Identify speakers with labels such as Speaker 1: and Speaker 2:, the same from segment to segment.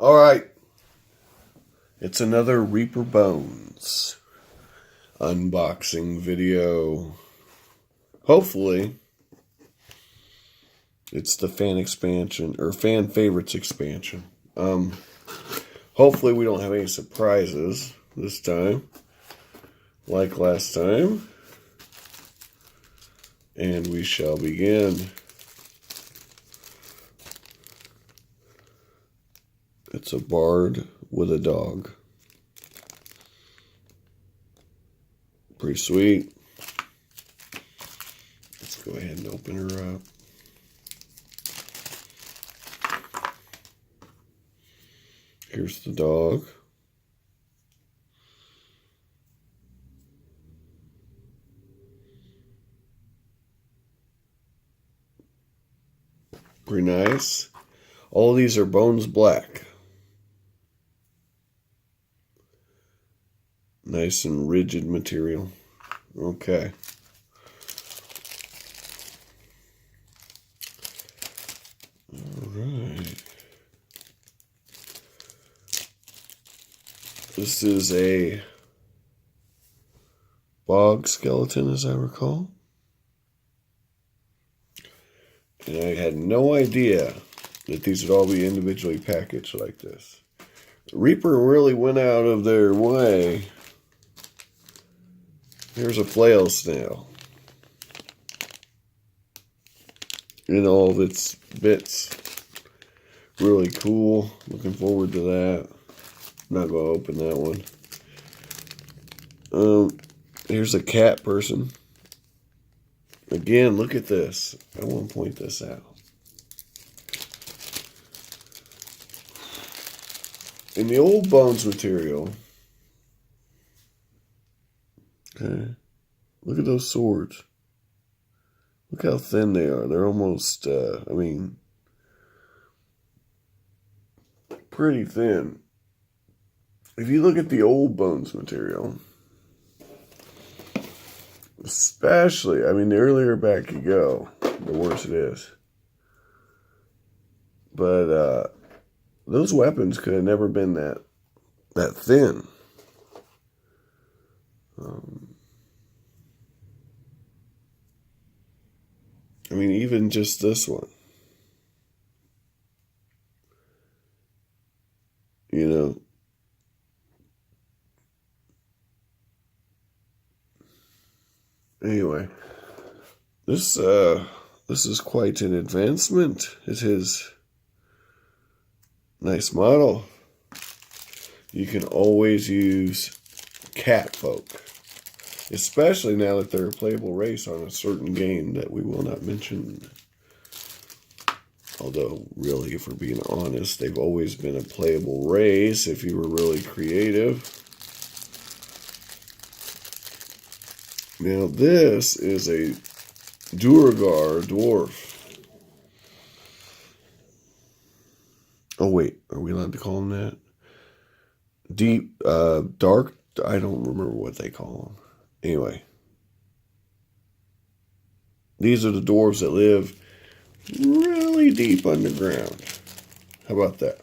Speaker 1: Alright, it's another Reaper Bones unboxing video. Hopefully, it's the fan expansion, or fan favorites expansion. Hopefully we don't have any surprises this time, like last time. And we shall begin. It's a bard with a dog. Pretty sweet. Let's go ahead and open her up. Here's the dog. Pretty nice. All of these are Bones Black. Nice and rigid material. Okay. Alright. This is a bog skeleton, as I recall. And I had no idea that these would all be individually packaged like this. Reaper really went out of their way. Here's a flail snail in all of its bits. Really cool. Looking forward to that. I'm not going to open that one. Here's a cat person. Again, look at this. I want to point this out. In the old Bones material, okay, look at those swords. Look how thin they are. They're almost, pretty thin. If you look at the old Bones material, especially, the earlier back you go, the worse it is. But those weapons could have never been that thin. Even just this one. Anyway, this is quite an advancement. It is nice model. You can always use cat folk, especially now that they're a playable race on a certain game that we will not mention. Although, really, if we're being honest, they've always been a playable race if you were really creative. Now, this is a Duergar dwarf. Oh, wait. Are we allowed to call them that? Deep, dark? I don't remember what they call them. Anyway. These are the dwarves that live really deep underground. How about that?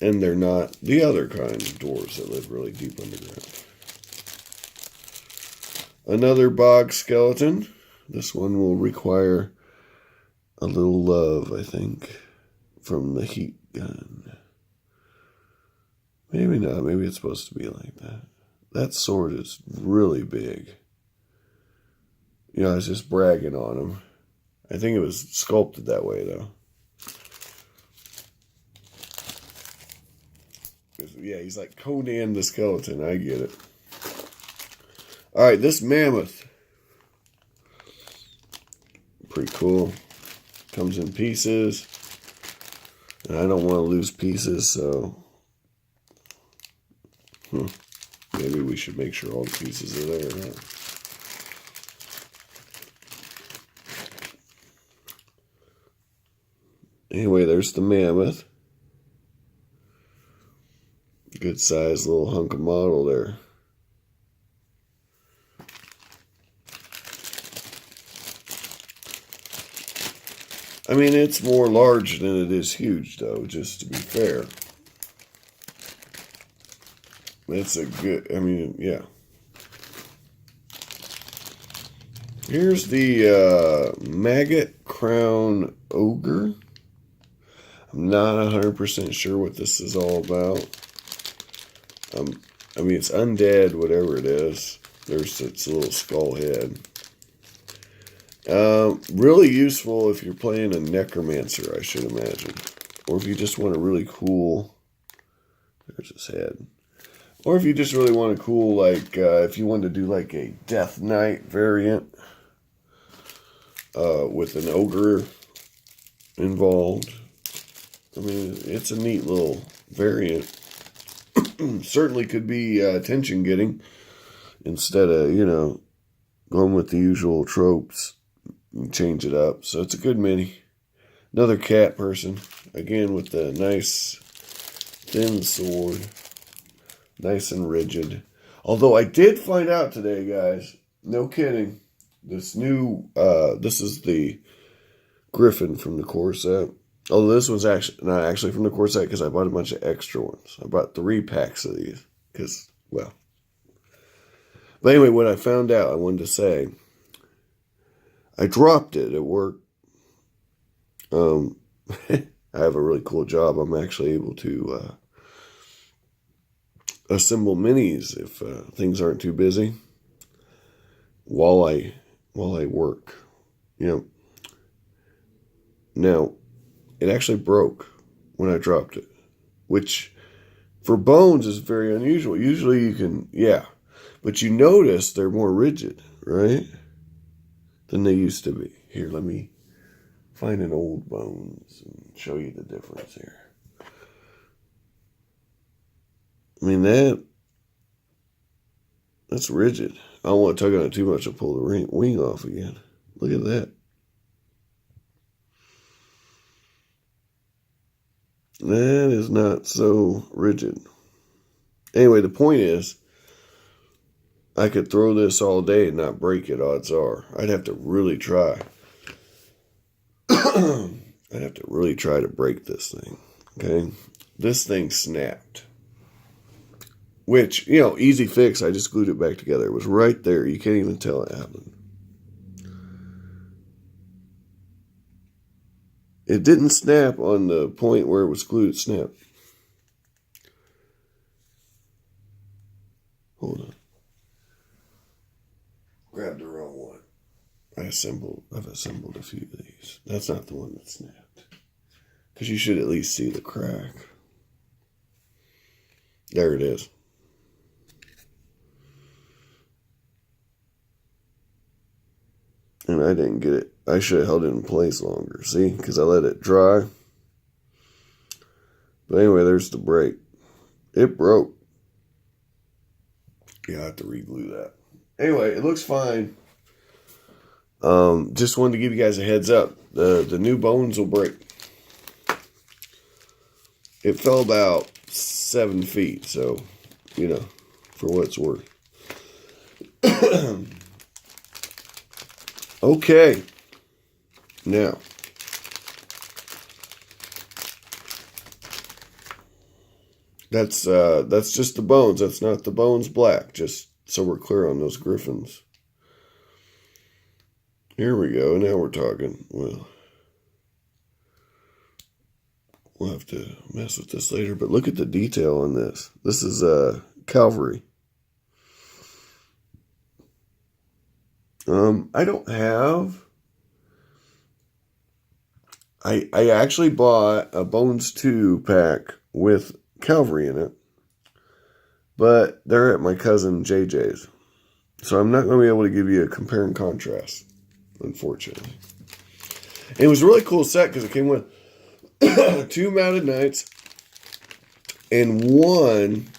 Speaker 1: And they're not the other kind of dwarves that live really deep underground. Another bog skeleton. This one will require a little love, I think, from the heat gun. Maybe not. Maybe it's supposed to be like that. That sword is really big. I was just bragging on him. I think it was sculpted that way, though. Yeah, he's like Conan the Skeleton. I get it. Alright, this mammoth. Pretty cool. Comes in pieces. And I don't want to lose pieces, so... Maybe we should make sure all the pieces are there, huh? Anyway, there's the mammoth. Good sized little hunk of model there. I mean, it's more large than it is huge, though, just to be fair. It's a good, I mean, yeah. Here's the Maggot Crown Ogre. I'm not 100% sure what this is all about. I mean, it's undead, whatever it is. There's its little skull head. Really useful if you're playing a necromancer, I should imagine. Or if you just want a really cool... There's his head. Or if you just really want a cool, like, if you want to do like a Death Knight variant with an ogre involved. I mean, it's a neat little variant. Certainly could be attention getting instead of, you know, going with the usual tropes and change it up. So it's a good mini. Another cat person. Again with the nice thin sword. Nice and rigid. Although I did find out today, guys, no kidding, this new, this is the Gryphon from the core set. Although this one's actually not actually from the core set because I bought a bunch of extra ones. I bought 3 packs of these because, well. But anyway, what I found out, I wanted to say, I dropped it at work. I have a really cool job. I'm actually able to assemble minis if things aren't too busy while I work. You know. Now, it actually broke when I dropped it, which for bones is very unusual. Usually you can, yeah, but you notice they're more rigid, right, than they used to be. Here, let me find an old bones and show you the difference here. I mean, that's rigid. I don't want to tug on it too much to pull the wing off again. Look at that. That is not so rigid. Anyway, the point is, I could throw this all day and not break it, odds are. I'd have to really try. I'd have to really try to break this thing. Okay? This thing snapped. Which, you know, easy fix. I just glued it back together. It was right there. You can't even tell it happened. It didn't snap on the point where it was glued. It snapped. Hold on. Grabbed the wrong one. I've assembled a few of these. That's not the one that snapped. Because you should at least see the crack. There it is. And I didn't get it. I should have held it in place longer. See? Because I let it dry. But anyway, there's the break. It broke. Yeah, I have to re-glue that. Anyway, it looks fine. Just wanted to give you guys a heads up. The new bones will break. It fell about 7 feet, so, you know, for what it's worth. Okay. Now, that's just the bones. That's not the bones black. Just so we're clear on those Gryphons. Here we go. Now we're talking. Well, we'll have to mess with this later. But look at the detail on this. This is Calvary. I don't have... I actually bought a Bones 2 pack with Calvary in it. But they're at my cousin JJ's. So I'm not going to be able to give you a compare and contrast, unfortunately. And it was a really cool set because it came with 2 mounted knights and one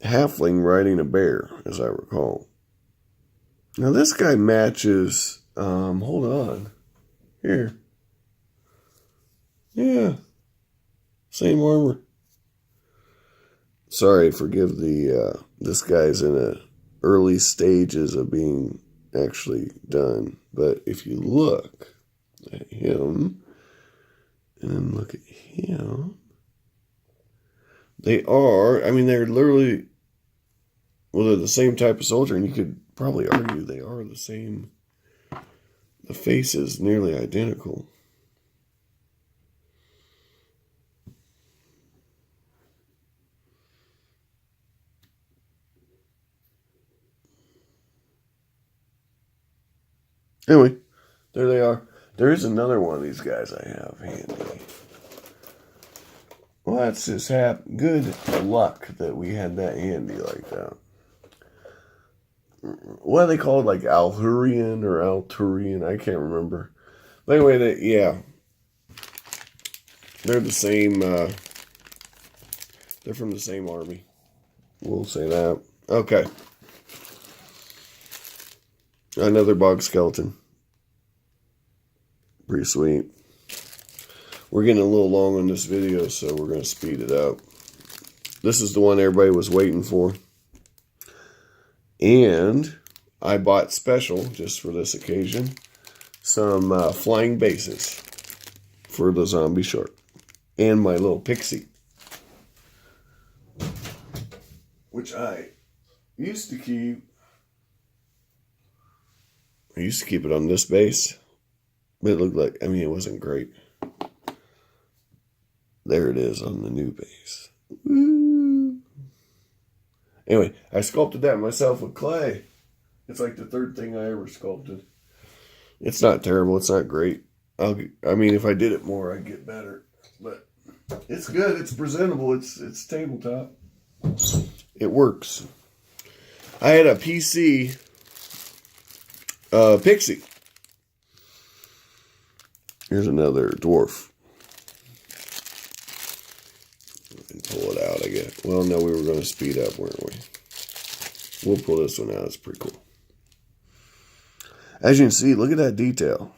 Speaker 1: halfling riding a bear, as I recall. Now this guy matches, hold on, here. Yeah, same armor. Sorry, forgive the, this guy's in the early stages of being actually done. But if you look at him, and then look at him, they are, I mean, they're literally, well, they're the same type of soldier, and you could probably argue they are the same. The face is nearly identical. Anyway, there they are. There is another one of these guys I have handy. Well, that's just good luck that we had that handy like that. What do they call it? Like Alhurian or Alturian? I can't remember. But anyway, they're the same. They're from the same army. We'll say that. Okay. Another bog skeleton. Pretty sweet. We're getting a little long on this video, so we're going to speed it up. This is the one everybody was waiting for. And I bought special, just for this occasion, some flying bases for the zombie shark. And my little pixie. Which I used to keep. I used to keep it on this base. But it looked like, I mean, it wasn't great. There it is on the new base. Woo. Anyway, I sculpted that myself with clay. It's like the third thing I ever sculpted. It's not terrible. It's not great. I mean, if I did it more, I'd get better. But it's good. It's presentable. It's tabletop. It works. I had a PC pixie. Here's another dwarf. And pull it out, I guess. Well, no, we were going to speed up, weren't we? We'll pull this one out. It's pretty cool. As you can see, look at that detail.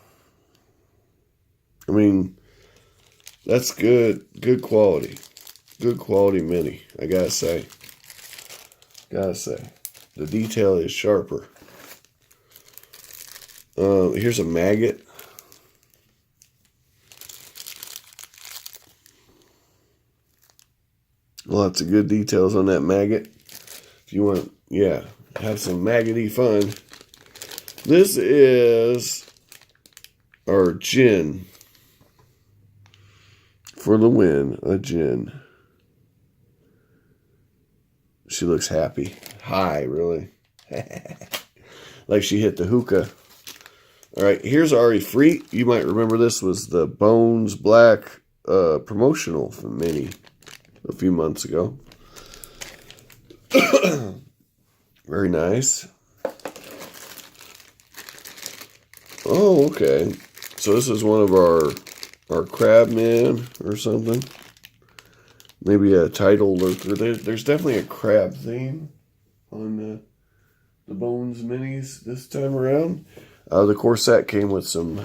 Speaker 1: I mean, that's good quality. Good quality mini, I gotta say. The detail is sharper. Here's a Maggot. Lots of good details on that Maggot. If you want, yeah, have some Maggot-y fun. This is our Djinn. For the win, a Djinn. She looks happy. High, really. Like she hit the hookah. Alright, here's Ari Freet. You might remember this was the Bones Black promotional from Mini a few months ago. Very nice. Oh, okay. So this is one of our crab men or something. Maybe a title lurker. There's definitely a crab theme on the Bones minis this time around. The core set came with some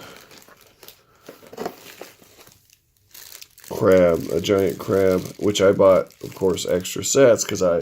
Speaker 1: crab, a giant crab, which I bought, of course, extra sets because I